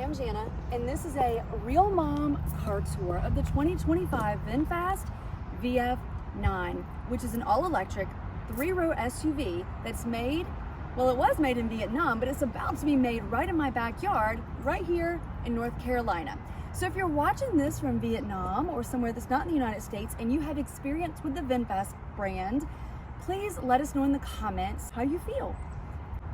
I'm Jana, and this is a Real Mom car tour of the 2025 VinFast VF9, which is an all-electric, 3-row SUV that's made, well, it was made in Vietnam, but it's about to be made right in my backyard, right here in North Carolina. So if you're watching this from Vietnam or somewhere that's not in the United States and you have experience with the VinFast brand, please let us know in the comments how you feel.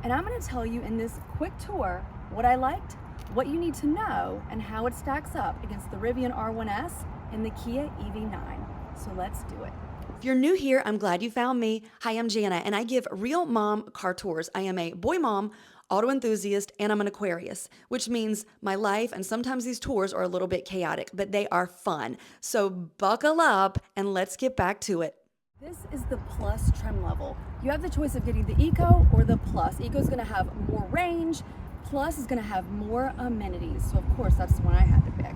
And I'm going to tell you in this quick tour what I liked, what you need to know, and how it stacks up against the Rivian R1S and the Kia EV9. So let's do it. If you're new here, I'm glad you found me. Hi, I'm Jana, and I give Real Mom car tours. I am a boy mom, auto enthusiast, and I'm an Aquarius, which means my life and sometimes these tours are a little bit chaotic, but they are fun. So buckle up and let's get back to it. This is the Plus trim level. You have the choice of getting the Eco or the Plus. Eco is going to have more range. Plus is going to have more amenities. So of course that's the one I had to pick.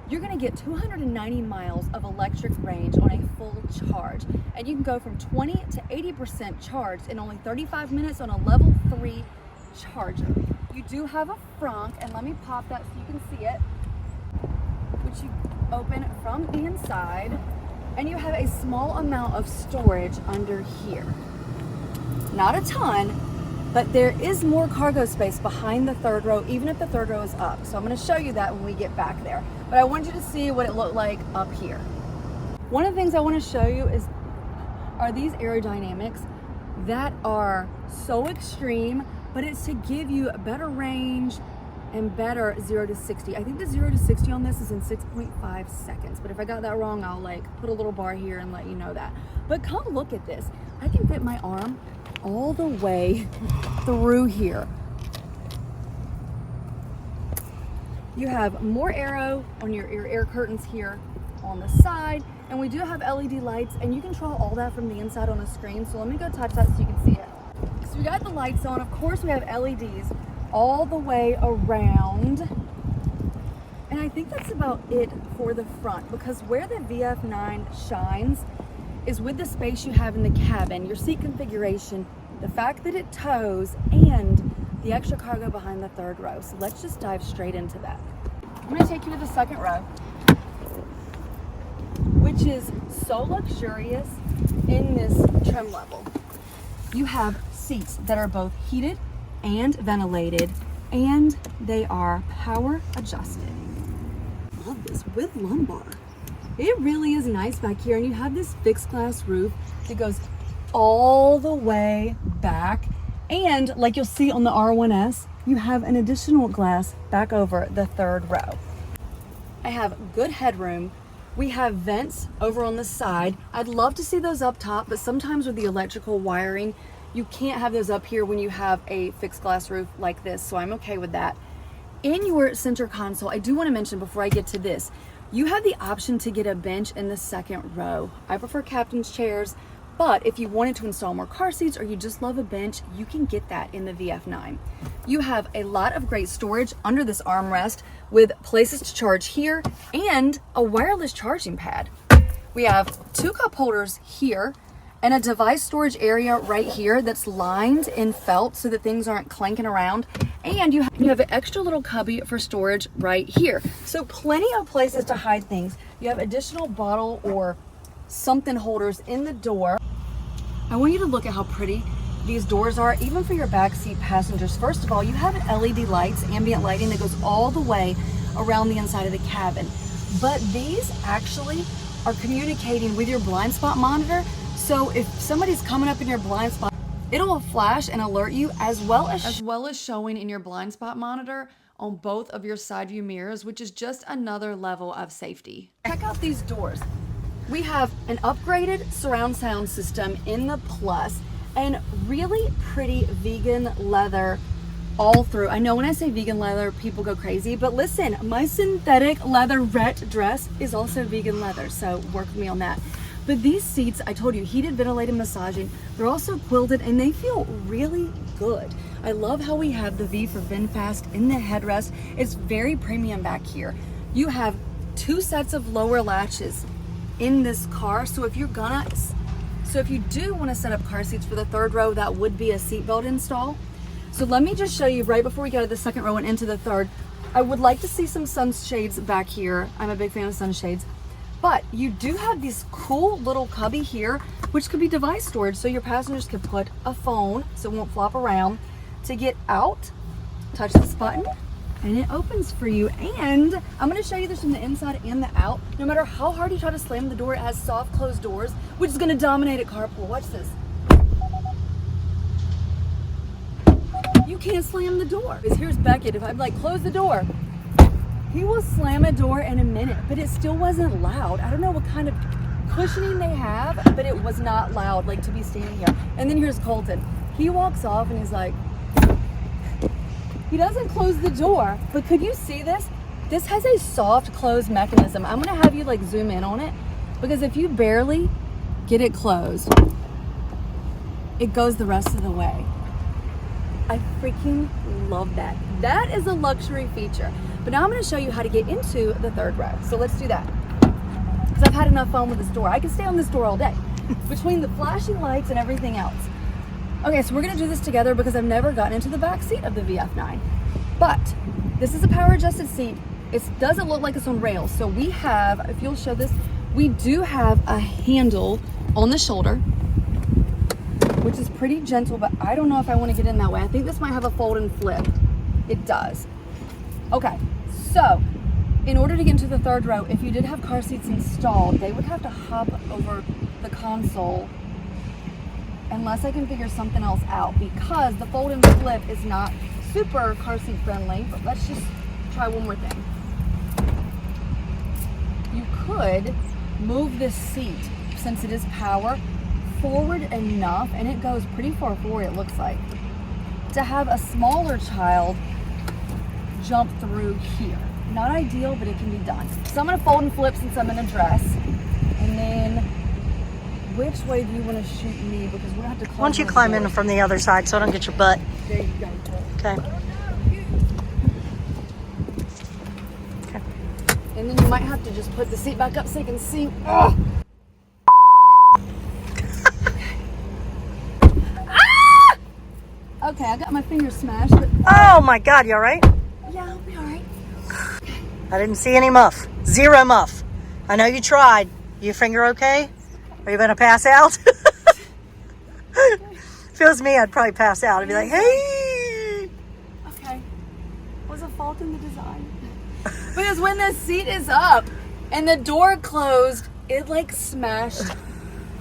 You're going to get 290 miles of electric range on a full charge. And you can go from 20 to 80% charged in only 35 minutes on a level 3 charger. You do have a frunk, and let me pop that so you can see it, which you open from the inside. And you have a small amount of storage under here. Not a ton, but there is more cargo space behind the third row, even if the third row is up. So I'm going to show you that when we get back there. But I want you to see what it looked like up here. One of the things I want to show you are these aerodynamics that are so extreme, but it's to give you better range and better 0 to 60. I think the 0 to 60 on this is in 6.5 seconds. But if I got that wrong, I'll put a little bar here and let you know that. But come look at this. I can fit my arm all the way through here. You have more aero on your air curtains here on the side. And we do have LED lights, and you control all that from the inside on the screen. So let me go touch that so you can see it. So we got the lights on. Of course, we have LEDs all the way around. And I think that's about it for the front, because where the VF9 shines is with the space you have in the cabin, your seat configuration, the fact that it tows, and the extra cargo behind the third row. So let's just dive straight into that. I'm going to take you to the second row, which is so luxurious in this trim level. You have seats that are both heated and ventilated, and they are power adjusted. Love this with lumbar. It really is nice back here, and you have this fixed glass roof that goes all the way back, and like you'll see on the R1S, you have an additional glass back over the third row. I have good headroom. We have vents over on the side. I'd love to see those up top, but sometimes with the electrical wiring, you can't have those up here when you have a fixed glass roof like this, so I'm okay with that. In your center console, I do want to mention before I get to this, you have the option to get a bench in the second row. I prefer captain's chairs, but if you wanted to install more car seats or you just love a bench, you can get that in the VF9. You have a lot of great storage under this armrest with places to charge here and a wireless charging pad. We have 2 cup holders here and a device storage area right here that's lined in felt so that things aren't clanking around. And you have an extra little cubby for storage right here. So plenty of places to hide things. You have additional bottle or something holders in the door. I want you to look at how pretty these doors are, even for your backseat passengers. First of all, you have LED lights, ambient lighting that goes all the way around the inside of the cabin. But these actually are communicating with your blind spot monitor. So if somebody's coming up in your blind spot, it'll flash and alert you, as well as showing in your blind spot monitor on both of your side view mirrors, which is just another level of safety. Check out these doors. We have an upgraded surround sound system in the Plus and really pretty vegan leather all through. I know when I say vegan leather, people go crazy, but listen, my synthetic leatherette dress is also vegan leather, so work with me on that. But these seats, I told you, heated, ventilated, massaging, they're also quilted and they feel really good. I love how we have the V for VinFast in the headrest. It's very premium back here. You have 2 sets of lower latches in this car. So if you do want to set up car seats for the third row, that would be a seatbelt install. So let me just show you right before we go to the second row and into the third, I would like to see some sunshades back here. I'm a big fan of sunshades. But you do have this cool little cubby here, which could be device storage, so your passengers could put a phone so it won't flop around. To get out, touch this button, and it opens for you. And I'm gonna show you this from the inside and the out. No matter how hard you try to slam the door, it has soft closed doors, which is gonna dominate a carpool. Watch this. You can't slam the door. Here's Beckett. If I'm like, close the door, he will slam a door in a minute, but it still wasn't loud. I don't know what kind of cushioning they have, but it was not loud, like to be standing here. And then here's Colton. He walks off and he's like, he doesn't close the door, but could you see this? This has a soft close mechanism. I'm gonna have you like zoom in on it, because if you barely get it closed, it goes the rest of the way. I freaking love that. That is a luxury feature. But now I'm gonna show you how to get into the third row. So let's do that. Because I've had enough fun with this door. I can stay on this door all day, between the flashing lights and everything else. Okay, so we're gonna do this together because I've never gotten into the back seat of the VF9. But this is a power adjusted seat. It doesn't look like it's on rails. So we have, if you'll show this, we do have a handle on the shoulder, which is pretty gentle, but I don't know if I wanna get in that way. I think this might have a fold and flip. It does. Okay, so in order to get into the third row, if you did have car seats installed, they would have to hop over the console, unless I can figure something else out, because the fold and flip is not super car seat friendly. But let's just try one more thing. You could move this seat, since it is power, forward enough, and it goes pretty far forward, it looks like, to have a smaller child jump through here. Not ideal, but it can be done. So I'm gonna fold and flip since I'm in a dress. And then, which way do you wanna shoot me? Because we're gonna have to climb. Why don't you climb in from the other side so I don't get your butt? There you go. Okay. Okay. And then you might have to just put the seat back up so you can see. Oh! Okay, I got my finger smashed, but Oh my God, you all right? yeah, I'll be all right. I didn't see any muff. Zero muff. I know you tried. Your finger okay? Are you gonna pass out? If it was me, I'd probably pass out. I'd be like, hey. Okay. Was a fault in the design. Because when the seat is up and the door closed, it like smashed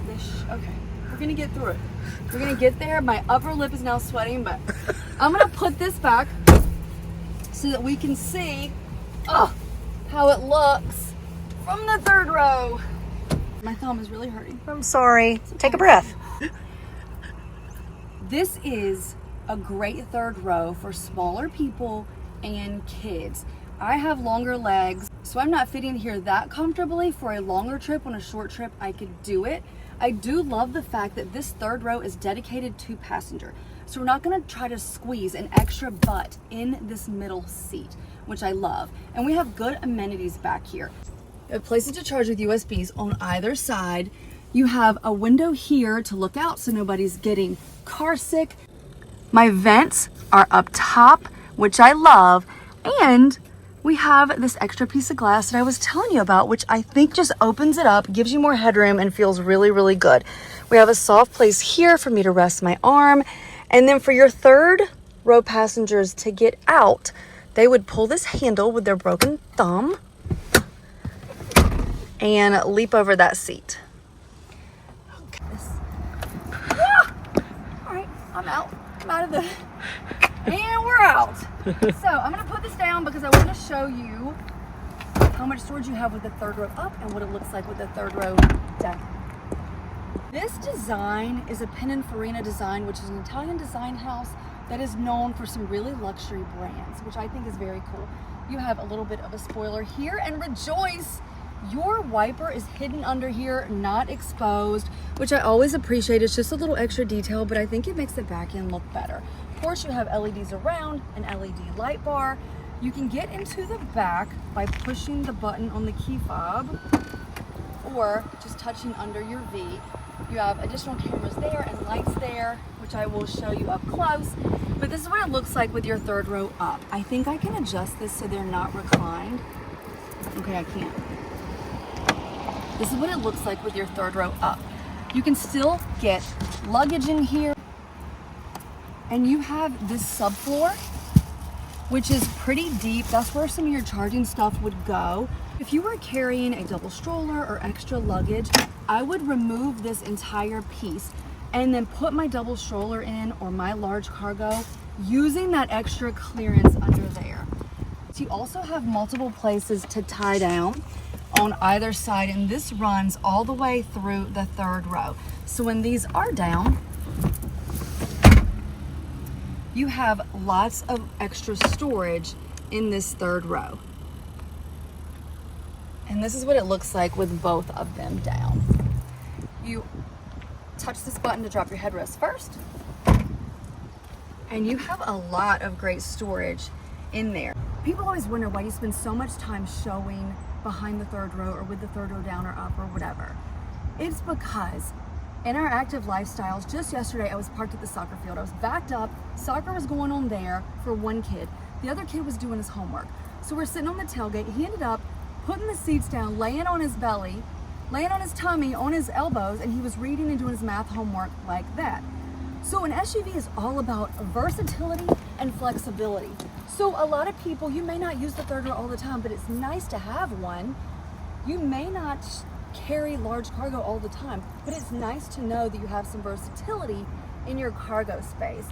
this. Okay, we're gonna get through it. We're gonna get there. My upper lip is now sweating, but I'm gonna put this back so that we can see how it looks from the third row. My thumb is really hurting. I'm sorry. Take a breath. This is a great third row for smaller people and kids. I have longer legs, so I'm not fitting here that comfortably. For a longer trip, on a short trip, I could do it. I do love the fact that this third row is dedicated to passenger. So we're not gonna try to squeeze an extra butt in this middle seat, which I love. And we have good amenities back here. You have places to charge with USBs on either side. You have a window here to look out so nobody's getting car sick. My vents are up top, which I love. And we have this extra piece of glass that I was telling you about, which I think just opens it up, gives you more headroom, and feels really, really good. We have a soft place here for me to rest my arm. And then for your third row passengers to get out, they would pull this handle with their broken thumb and leap over that seat. Okay. All right, I'm out. I'm out of the... And we're out. So I'm gonna put this down because I want to show you how much storage you have with the third row up and what it looks like with the third row down. This design is a Pininfarina design, which is an Italian design house that is known for some really luxury brands, which I think is very cool. You have a little bit of a spoiler here, and rejoice, your wiper is hidden under here, not exposed, which I always appreciate. It's just a little extra detail, but I think it makes the back end look better. Of course, you have LEDs around, an LED light bar. You can get into the back by pushing the button on the key fob or just touching under your V. You have additional cameras there and lights there, which which I will show you up close. But this is what it looks like with your third row up. I think I can adjust this so they're not reclined. Okay, I can't. This is what it looks like with your third row up. You can still get luggage in here. And you have this subfloor, which is pretty deep. That's where some of your charging stuff would go. If you were carrying a double stroller or extra luggage, I would remove this entire piece and then put my double stroller in or my large cargo using that extra clearance under there. So you also have multiple places to tie down on either side, and this runs all the way through the third row. So when these are down, you have lots of extra storage in this third row. And this is what it looks like with both of them down. You touch this button to drop your headrest first, and you have a lot of great storage in there. People always wonder why you spend so much time showing behind the third row or with the third row down or up or whatever. It's because in our active lifestyles, just yesterday I was parked at the soccer field. I was backed up, soccer was going on there for one kid. The other kid was doing his homework. So we're sitting on the tailgate. He ended up putting the seats down, laying on his belly, laying on his tummy, on his elbows, and he was reading and doing his math homework like that. So an SUV is all about versatility and flexibility. So a lot of people, you may not use the third row all the time, but it's nice to have one. You may not carry large cargo all the time, but it's nice to know that you have some versatility in your cargo space.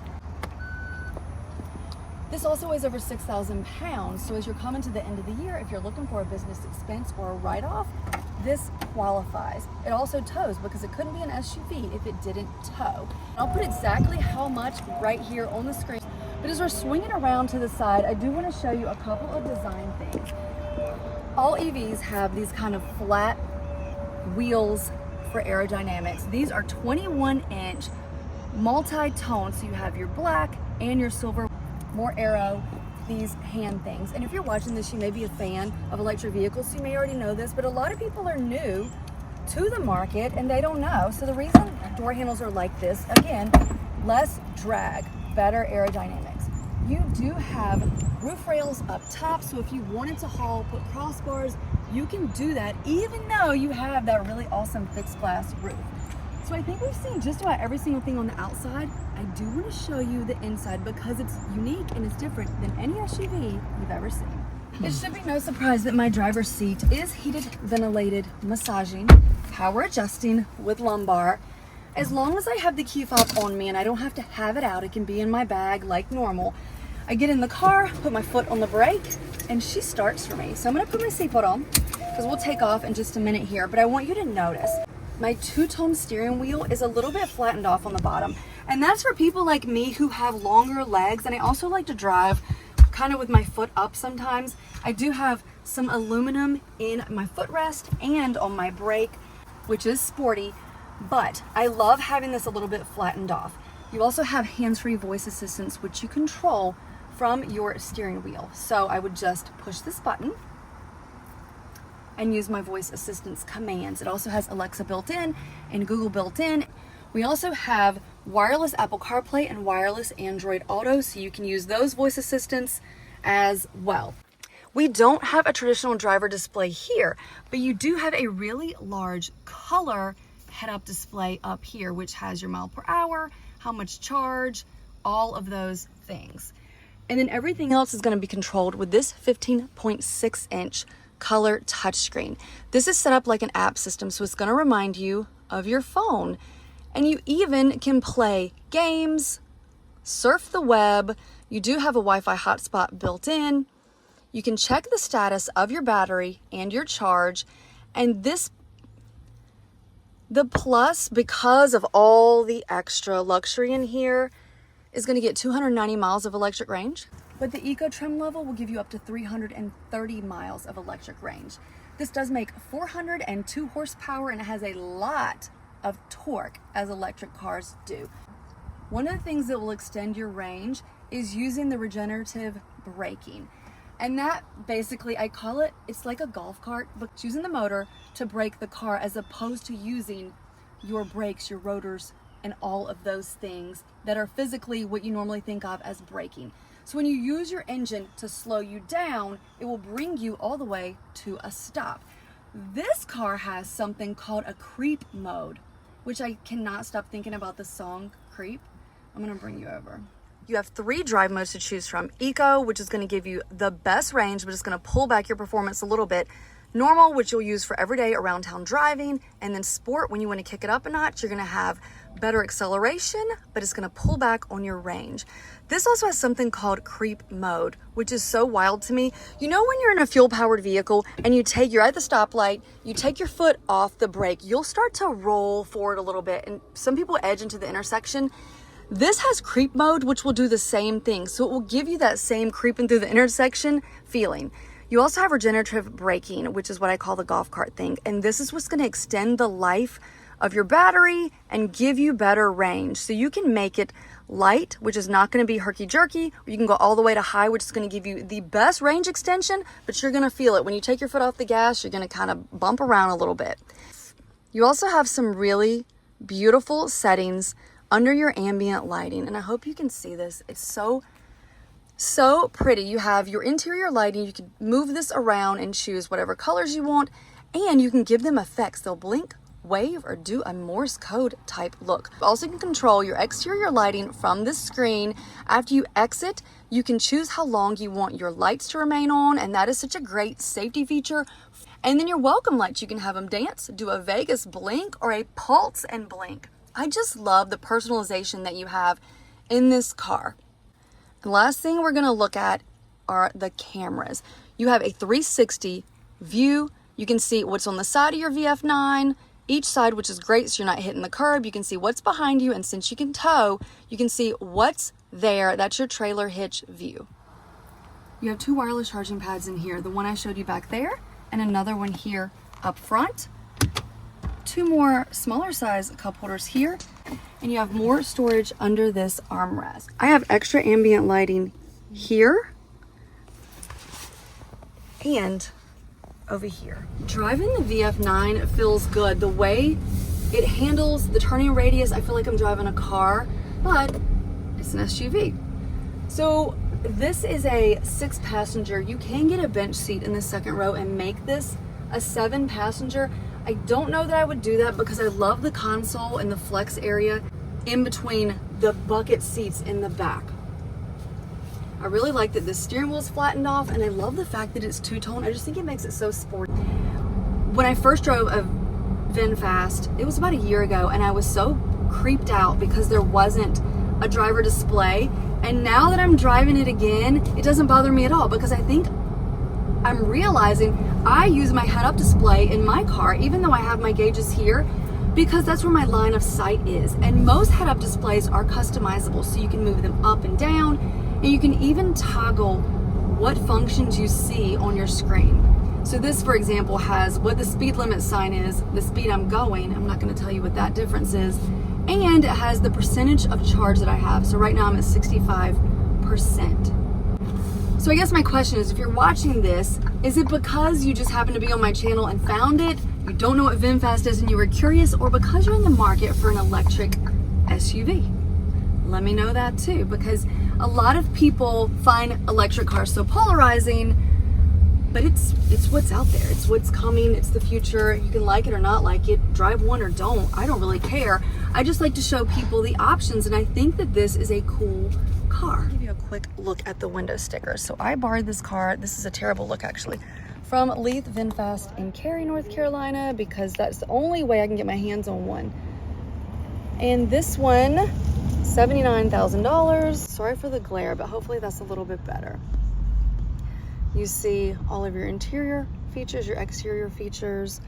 This also weighs over 6,000 pounds, so as you're coming to the end of the year, if you're looking for a business expense or a write-off, this qualifies. It also tows because it couldn't be an SUV if it didn't tow. I'll put exactly how much right here on the screen, but as we're swinging around to the side, I do want to show you a couple of design things. All EVs have these kind of flat wheels for aerodynamics. These are 21-inch multi-tone, so you have your black and your silver, more aero, these hand things. And if you're watching this, you may be a fan of electric vehicles, so you may already know this, but a lot of people are new to the market and they don't know. So the reason door handles are like this, again, less drag, better aerodynamics. You do have roof rails up top, so if you wanted to haul, put crossbars, you can do that even though you have that really awesome fixed glass roof. So I think we've seen just about every single thing on the outside. I do want to show you the inside because it's unique and it's different than any SUV you've ever seen. It should be no surprise that my driver's seat is heated, ventilated, massaging, power adjusting with lumbar. As long as I have the key fob on me and I don't have to have it out, it can be in my bag like normal. I get in the car, put my foot on the brake, and she starts for me. So I'm gonna put my seatbelt on because we'll take off in just a minute here, but I want you to notice my two-tone steering wheel is a little bit flattened off on the bottom. And that's for people like me who have longer legs, and I also like to drive kind of with my foot up sometimes. I do have some aluminum in my footrest and on my brake, which is sporty, but I love having this a little bit flattened off. You also have hands-free voice assistance, which you control from your steering wheel. So I would just push this button and use my voice assistance commands. It also has Alexa built in and Google built in. We also have wireless Apple CarPlay and wireless Android Auto, so you can use those voice assistants as well. We don't have a traditional driver display here, but you do have a really large color head-up display up here, which has your mile per hour, how much charge, all of those things. And then everything else is going to be controlled with this 15.6-inch color touchscreen. This is set up like an app system, so it's going to remind you of your phone. And you even can play games, surf the web. You do have a Wi-Fi hotspot built in. You can check the status of your battery and your charge. And the plus, because of all the extra luxury in here, is going to get 290 miles of electric range. But the Eco trim level will give you up to 330 miles of electric range. This does make 402 horsepower and it has a lot of torque, as electric cars do. One of the things that will extend your range is using the regenerative braking. And that basically, I call it, it's like a golf cart, but using the motor to brake the car as opposed to using your brakes, your rotors and all of those things that are physically what you normally think of as braking. So when you use your engine to slow you down, it will bring you all the way to a stop. This car has something called a creep mode, which I cannot stop thinking about the song Creep. I'm gonna bring you over. You have 3 drive modes to choose from. Eco, which is gonna give you the best range, but it's gonna pull back your performance a little bit. Normal, which you'll use for everyday around town driving. And then Sport, when you wanna kick it up a notch, you're gonna have better acceleration, but it's gonna pull back on your range. This also has something called creep mode, which is so wild to me. You know when you're in a fuel-powered vehicle and you're at the stoplight, you take your foot off the brake, you'll start to roll forward a little bit, and some people edge into the intersection. This has creep mode, which will do the same thing. So it will give you that same creeping through the intersection feeling. You also have regenerative braking, which is what I call the golf cart thing. And this is what's gonna extend the life of your battery and give you better range. So you can make it light, which is not gonna be herky-jerky, or you can go all the way to high, which is gonna give you the best range extension, but you're gonna feel it. When you take your foot off the gas, you're gonna kind of bump around a little bit. You also have some really beautiful settings under your ambient lighting, and I hope you can see this. It's so pretty. You have your interior lighting. You can move this around and choose whatever colors you want, and you can give them effects. They'll blink, wave, or do a Morse code type look. You also can control your exterior lighting from this screen. After you exit, you can choose how long you want your lights to remain on, and that is such a great safety feature. And then your welcome lights, you can have them dance, do a Vegas blink, or a pulse and blink. I just love the personalization that you have in this car. The last thing we're gonna look at are the cameras. You have a 360 view. You can see what's on the side of your VF9, each side, which is great so you're not hitting the curb. You can see what's behind you, and since you can tow, you can see what's there. That's your trailer hitch view. You have 2 wireless charging pads in here. The one I showed you back there, and another one here up front. 2 more smaller size cup holders here, and you have more storage under this armrest. I have extra ambient lighting here and over here. Driving the VF9 feels good. The way it handles the turning radius, I feel like I'm driving a car, but it's an SUV. So this is a 6-passenger. You can get a bench seat in the second row and make this a 7-passenger. I don't know that I would do that because I love the console and the flex area in between the bucket seats in the back. I really like that the steering wheel is flattened off, and I love the fact that it's 2-tone. I just think it makes it so sporty. When I first drove a VinFast, it was about a year ago, and I was so creeped out because there wasn't a driver display. And now that I'm driving it again, it doesn't bother me at all because I think I'm realizing I use my head-up display in my car, even though I have my gauges here, because that's where my line of sight is. And most head-up displays are customizable, so you can move them up and down, and you can even toggle what functions you see on your screen. So this, for example, has what the speed limit sign is, the speed I'm going. I'm not going to tell you what that difference is. And it has the percentage of charge that I have. So right now I'm at 65%. So I guess my question is, if you're watching this, is it because you just happen to be on my channel and found it, you don't know what VinFast is and you were curious, or because you're in the market for an electric SUV? Let me know that too, because a lot of people find electric cars so polarizing, but it's what's out there. It's what's coming. It's the future. You can like it or not like it. Drive one or don't. I don't really care. I just like to show people the options, and I think that this is a cool car. I'll give you a quick look at the window stickers. So I borrowed this car. This is a terrible look actually, from Leith VinFast in Cary, North Carolina, because that's the only way I can get my hands on one. And this one, $79,000. Sorry for the glare, but hopefully that's a little bit better. You see all of your interior features, your exterior features.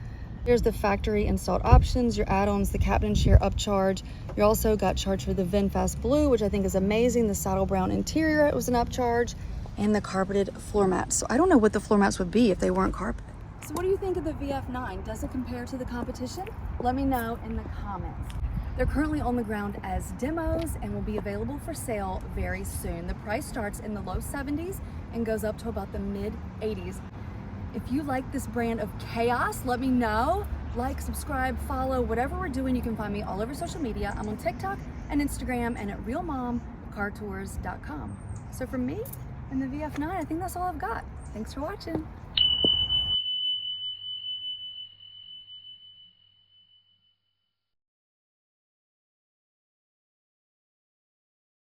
Here's the factory installed options, your add-ons, the captain share upcharge. You also got charged for the VinFast Blue, which I think is amazing. The saddle brown interior, it was an upcharge, and the carpeted floor mats. So I don't know what the floor mats would be if they weren't carpet. So what do you think of the VF9? Does it compare to the competition? Let me know in the comments. They're currently on the ground as demos and will be available for sale very soon. The price starts in the low 70s and goes up to about the mid 80s. If you like this brand of chaos, let me know. like, subscribe, follow, whatever we're doing. You can find me all over social media. I'm on TikTok and Instagram and at realmomcartours.com. So from me and the VF9, I think that's all I've got. Thanks for watching.